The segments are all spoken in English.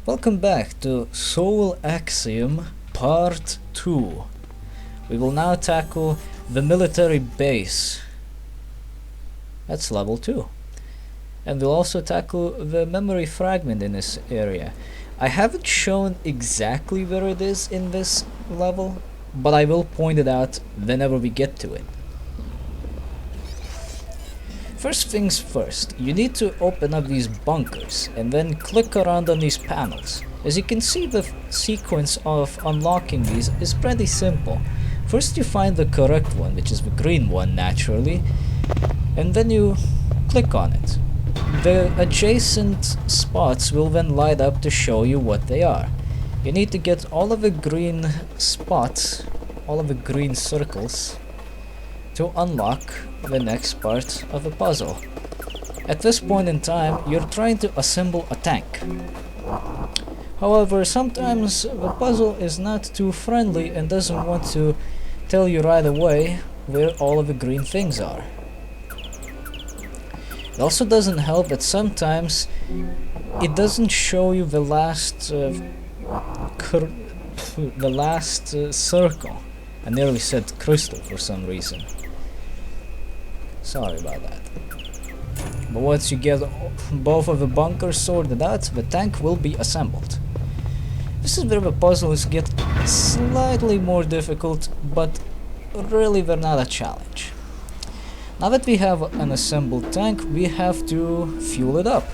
Welcome back to Soul Axiom Part 2. We will now tackle the military base. That's level 2. And we'll also tackle the memory fragment in this area. I haven't shown exactly where it is in this level, but I will point it out whenever we get to it. First things first, you need to open up these bunkers and then click around on these panels. As you can see, the sequence of unlocking these is pretty simple. First you find the correct one, which is the green one naturally, and then you click on it. The adjacent spots will then light up to show you what they are. You need to get all of the green spots, all of the green circles, to unlock the next part of the puzzle. At this point in time, you're trying to assemble a tank. However, sometimes the puzzle is not too friendly and doesn't want to tell you right away where all of the green things are. It also doesn't help that sometimes it doesn't show you the last circle. I nearly said crystal for some reason. Sorry about that. But once you get both of the bunkers sorted out, the tank will be assembled. This is where the puzzles get slightly more difficult, but really they're not a challenge. Now that we have an assembled tank, we have to fuel it up.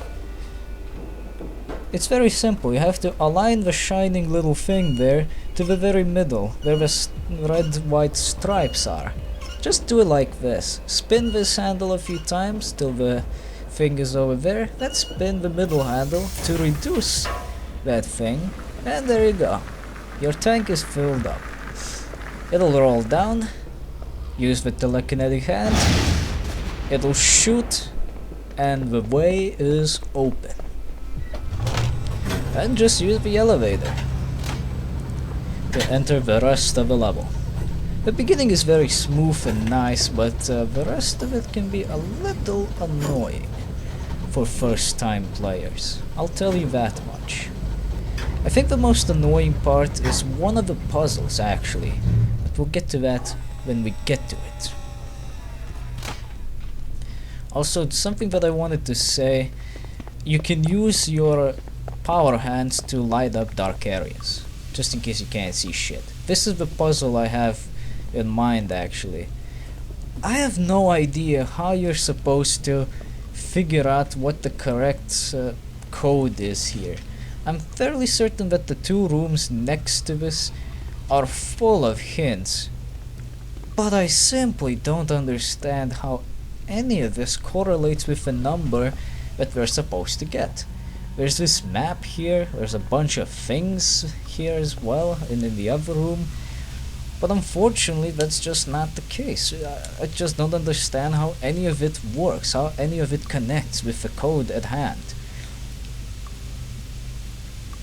It's very simple. You have to align the shining little thing there to the very middle, where the red-white stripes are. Just do it like this. Spin this handle a few times till the thing is over there. Then spin the middle handle to reduce that thing. And there you go. Your tank is filled up. It'll roll down. Use the telekinetic hand. It'll shoot. And the way is open. And just use the elevator to enter the rest of the level. The beginning is very smooth and nice, but the rest of it can be a little annoying for first-time players. I'll tell you that much. I think the most annoying part is one of the puzzles actually, but we'll get to that when we get to it. Also, something that I wanted to say, you can use your power hands to light up dark areas, just in case you can't see shit. This is the puzzle I have in mind actually. I have no idea how you're supposed to figure out what the correct code is here. I'm fairly certain that the two rooms next to this are full of hints, but I simply don't understand how any of this correlates with the number that we're supposed to get. There's this map here, there's a bunch of things here as well, and in the other room. But unfortunately, that's just not the case. I just don't understand how any of it works, how any of it connects with the code at hand.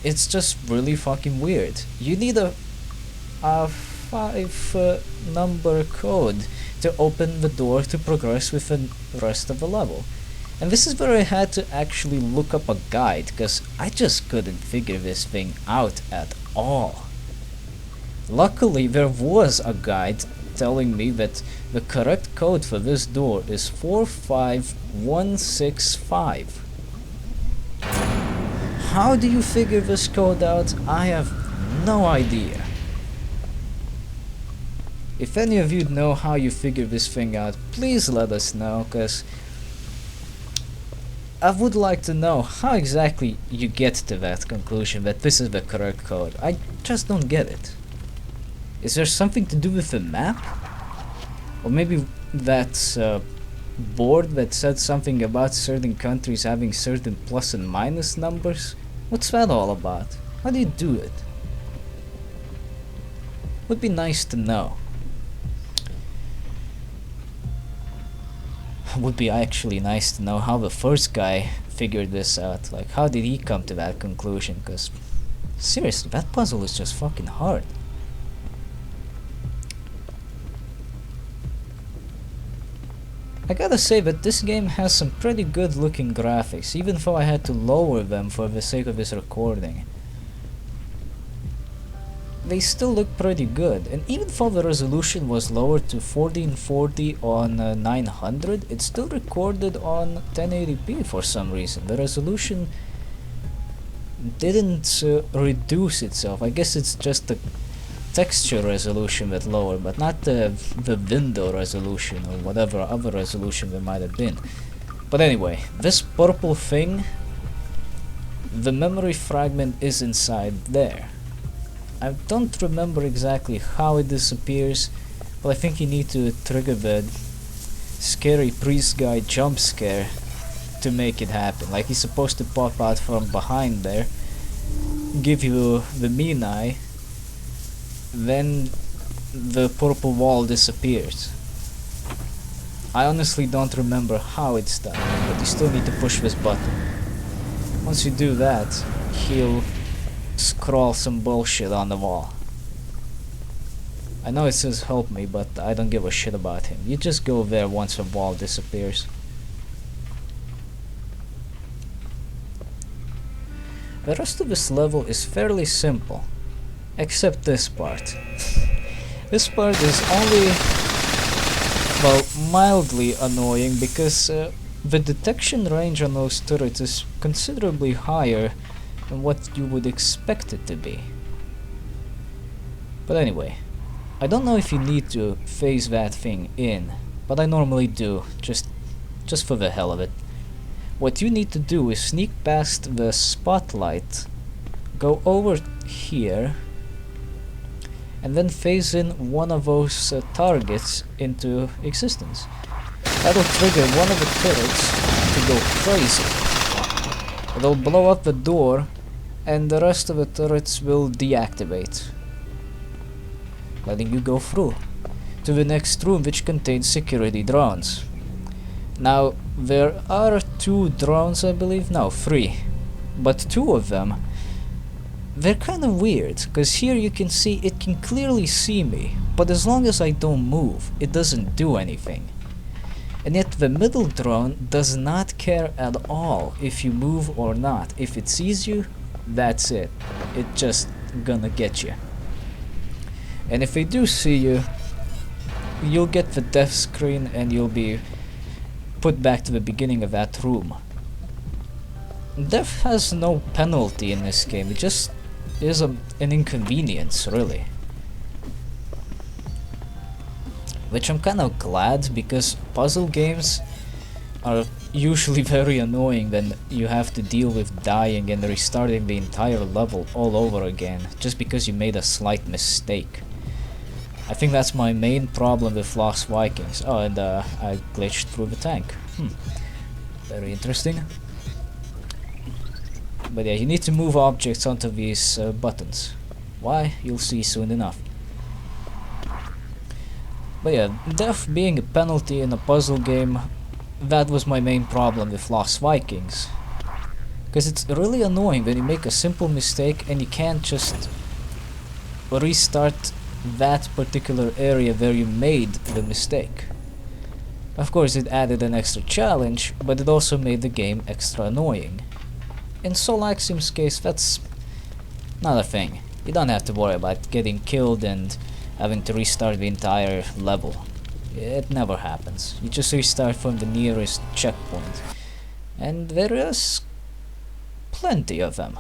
It's just really fucking weird. You need a 5 number code to open the door to progress with the rest of the level. And this is where I had to actually look up a guide, because I just couldn't figure this thing out at all. Luckily, there was a guide telling me that the correct code for this door is 45165. How do you figure this code out? I have no idea. If any of you know how you figure this thing out, please let us know, because I would like to know how exactly you get to that conclusion that this is the correct code. I just don't get it. Is there something to do with the map? Or maybe that board that said something about certain countries having certain plus and minus numbers? What's that all about? How do you do it? Would be nice to know. Would be actually nice to know how the first guy figured this out. Like, how did he come to that conclusion? Because seriously, that puzzle is just fucking hard. I gotta say that this game has some pretty good looking graphics, even though I had to lower them for the sake of this recording. they still look pretty good. And even though the resolution was lowered to 1440 on 900, it's still recorded on 1080p for some reason. The resolution didn't reduce itself. I guess it's just the texture resolution that lowered, but not the window resolution or whatever other resolution there might have been. But anyway, this purple thing, the memory fragment is inside there. I don't remember exactly how it disappears, but I think you need to trigger the scary priest guy jump scare to make it happen. Like, he's supposed to pop out from behind there, give you the mean eye, then the purple wall disappears. I honestly don't remember how it's done, but you still need to push this button. Once you do that, he'll scroll some bullshit on the wall. I know it says help me, but I don't give a shit about him. You just go there once the wall disappears. The rest of this level is fairly simple, except this part. This part is only, well, mildly annoying because the detection range on those turrets is considerably higher than what you would expect it to be. But anyway, I don't know if you need to phase that thing in, but I normally do, just for the hell of it. What you need to do is sneak past the spotlight, go over here, and then phase in one of those targets into existence. That'll trigger one of the turrets to go crazy. It'll blow up the door, and the rest of the turrets will deactivate, letting you go through to the next room, which contains security drones. Now, there are 2 drones, I believe, no, 3, but 2 of them, they're kind of weird, because here you can see, it can clearly see me, but as long as I don't move, it doesn't do anything. And yet the middle drone does not care at all if you move or not. If it sees you, that's it. It's just gonna get you. And if they do see you, you'll get the death screen and you'll be put back to the beginning of that room. Death has no penalty in this game, it just is an inconvenience, really. Which I'm kind of glad, because puzzle games are usually very annoying when you have to deal with dying and restarting the entire level all over again just because you made a slight mistake. I think that's my main problem with Lost Vikings. Oh, and I glitched through the tank. Very interesting. But yeah, you need to move objects onto these buttons. Why? You'll see soon enough. But yeah, death being a penalty in a puzzle game, that was my main problem with Lost Vikings. Because it's really annoying when you make a simple mistake and you can't just restart that particular area where you made the mistake. Of course, it added an extra challenge, but it also made the game extra annoying. In Soul Axiom's case, that's not a thing. You don't have to worry about getting killed and having to restart the entire level. It never happens. You just restart from the nearest checkpoint. And there is plenty of them.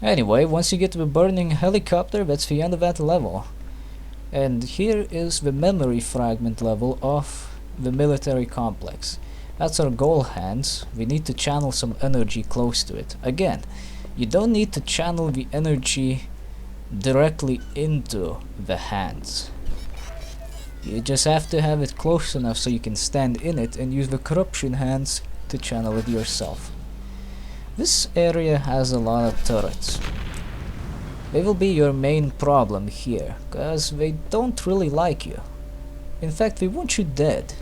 Anyway, once you get to the burning helicopter, that's the end of that level. And here is the memory fragment level of the military complex. That's our goal hands. We need to channel some energy close to it. Again, you don't need to channel the energy directly into the hands. You just have to have it close enough so you can stand in it and use the corruption hands to channel it yourself. This area has a lot of turrets. They will be your main problem here, cause they don't really like you. In fact, they want you dead.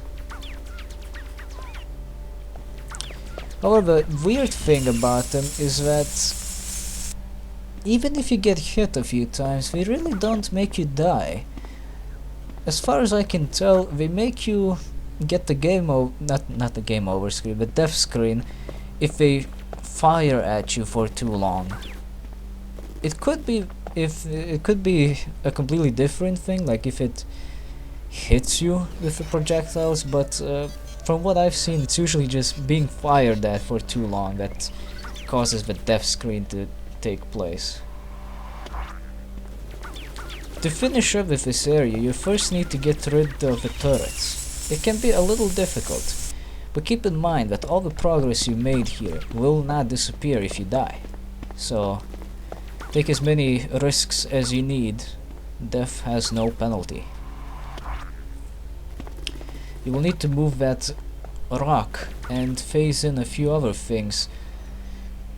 However, the weird thing about them is that even if you get hit a few times, they really don't make you die. As far as I can tell, they make you get the game over, not the game over screen, the death screen, if they fire at you for too long. It could be if it could be a completely different thing, like if it hits you with the projectiles, but from what I've seen, it's usually just being fired at for too long that causes the death screen to take place. To finish up with this area, you first need to get rid of the turrets. It can be a little difficult, but keep in mind that all the progress you made here will not disappear if you die. So, take as many risks as you need. Death has no penalty. You will need to move that rock and phase in a few other things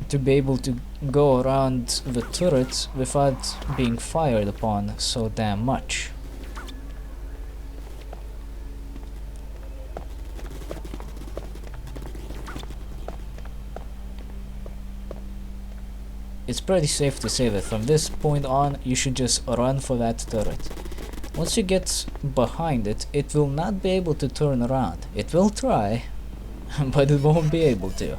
to be able to go around the turret without being fired upon so damn much. It's pretty safe to say that from this point on you should just run for that turret. Once you get behind it, it will not be able to turn around. It will try, but it won't be able to.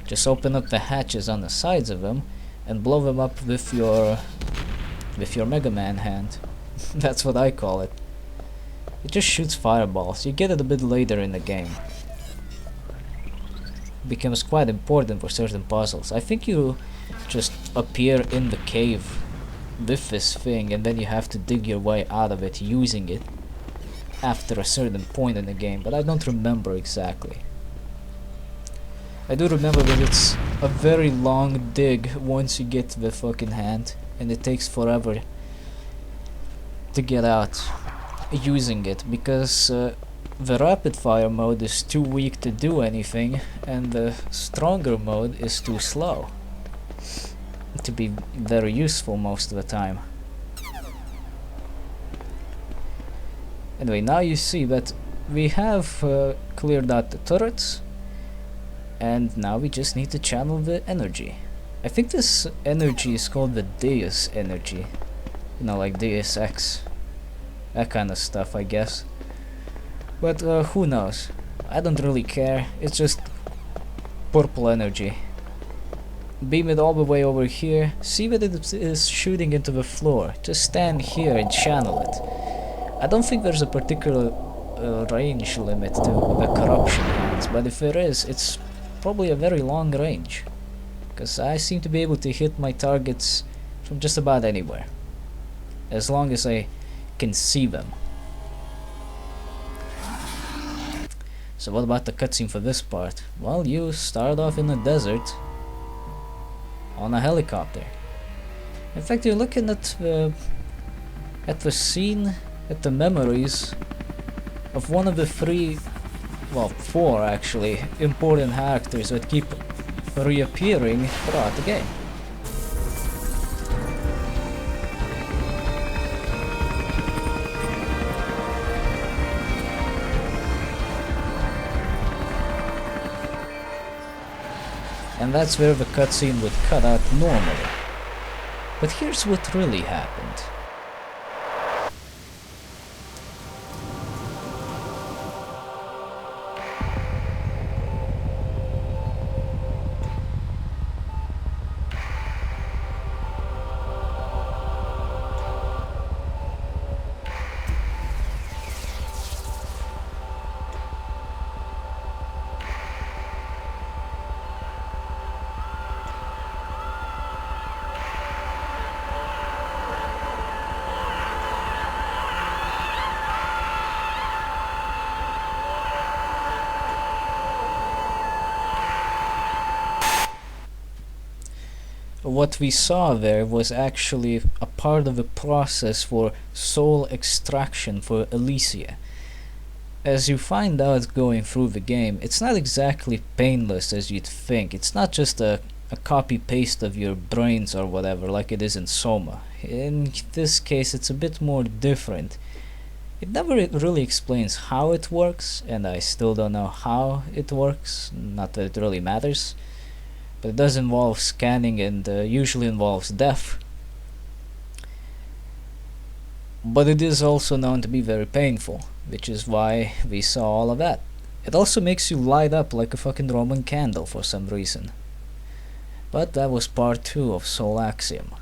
Just open up the hatches on the sides of them and blow them up with your Mega Man hand. That's what I call it. It just shoots fireballs. You get it a bit later in the game. It becomes quite important for certain puzzles. I think you just appear in the cave with this thing and then you have to dig your way out of it using it after a certain point in the game, but I don't remember exactly. I do remember that it's a very long dig once you get the fucking hand, and it takes forever to get out using it, because the rapid fire mode is too weak to do anything, and the stronger mode is too slow to be very useful most of the time. Anyway, now you see that we have cleared out the turrets, and now we just need to channel the energy. I think this energy is called the Deus energy. You know, like Deus Ex. That kind of stuff, I guess. But who knows? I don't really care. It's just purple energy. Beam it all the way over here. See that it is shooting into the floor. Just stand here and channel it. I don't think there's a particular range limit to the corruption hands, but if there is, it's probably a very long range, because I seem to be able to hit my targets from just about anywhere, as long as I can see them. So what about the cutscene for this part? Well, you start off in the desert on a helicopter. In fact, you're looking at the scene, at the memories of one of the four actually important characters that keep reappearing throughout the game. And that's where the cutscene would cut out normally. But here's what really happened. What we saw there was actually a part of the process for soul extraction for Elysia. As you find out going through the game, it's not exactly painless as you'd think. It's not just a copy-paste of your brains or whatever like it is in Soma. In this case it's a bit more different. It never really explains how it works, and I still don't know how it works, not that it really matters. But it does involve scanning and usually involves death. But it is also known to be very painful, which is why we saw all of that. It also makes you light up like a fucking Roman candle for some reason. But that was part 2 of Soul Axiom.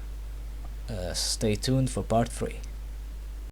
Stay tuned for part 3.